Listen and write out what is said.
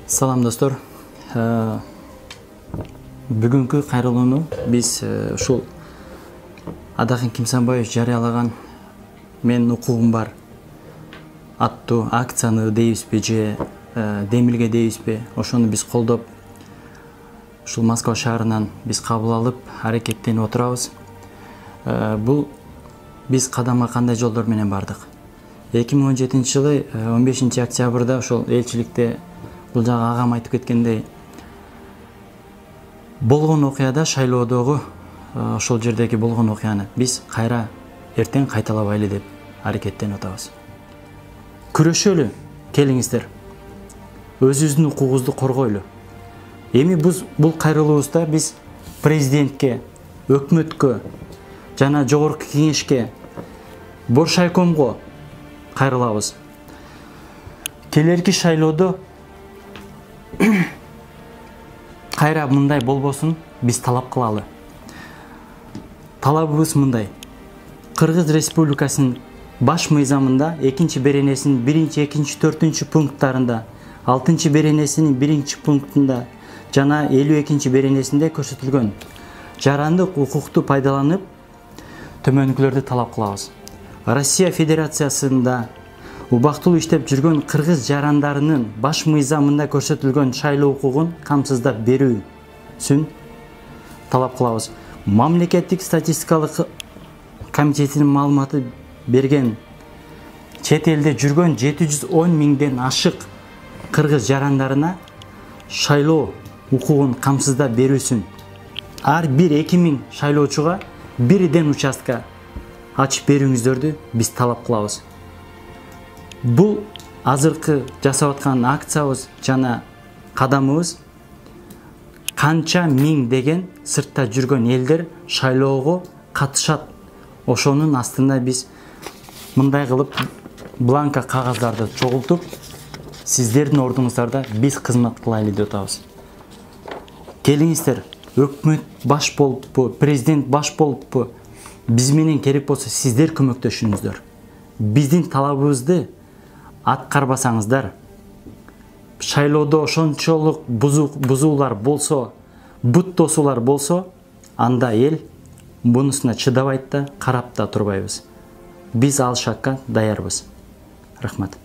Салам достор. Бүгүнкү кайрылууну биз ушул Адахин Кимсанбаев жарыялаган "Менин укугум бар" аттуу акцияны дейбизби же демилге дейбизби, ошону биз колдоп, ушул Москва шаарынан биз кабыл алып, аракеттенип отурабыз. Бул биз кадамга кандай жолдор менен бардык? 2017-жылы 15-октябрда ошол элчиликте бул жагы агам айтып кеткендей болгон окуяда, шайлоодогу ошол жердеги болгон окуяны биз кайра эртең кайталабайлы деп аракеттенип атабыз. Күрөшөлү, келиңиздер. Өзүбүздүн укугубузду коргойлу. Эми бул кайрылуубузда биз президентке, өкмөткө жана жогорку кеңешке, Боршайкомго кайрылабыз. Келерки шайлоодо кайра мындай болбосун биз талап кылалы. Талабыбыз мындай: Кыргыз Республикасынын баш мыйзамында 2-беренесинин 1, 2, 4 пункттарында, 6-беренесинин 1 пунктунда жана 52-беренесинде көрсөтүлгөн жарандык укукту пайдаланып төмөнкүлөрдү талап кылабыз. Россия Федерациясында убактылуу иштеп жүргөн кыргыз жарандарынын баш мыйзамында көрсөтүлгөн шайлоо укугун камсыздап берүүсүн талап кылабыз. Мамлекеттик статистикалык комитетинин маалыматы берген чет элде жүргөн 710 миңден ашык кыргыз жарандарына шайлоо укугун камсыздап берүүсүн ар бир 2000 шайлоочуга бирден участка ачып берүүңүздөрдү биз талап кылабыз. Бул азыркы жасап аткан акциябыз жана кадамыбыз канча миң деген сыртта жүргөн элдер шайлоого катышат. Ошонун астында биз мындай кылып бланка кагаздарды чогултуп, сиздердин ордуңуздарда биз кызмат кылайлы деп атабыз. Келиңиздер, өкмөт баш болуппу, президент баш болуппу, биз менен керек болсо сиздер көмөктөшүңүздөр. Биздин талабыбызды аткарбасаңыздар, шайлоодо ошончолук бузуулар болсо, бут тосуулар болсо, анда эл бунусуна чыдабайт да, карап да турбайбыз. Биз ал шакка даярбыз. Рахмат.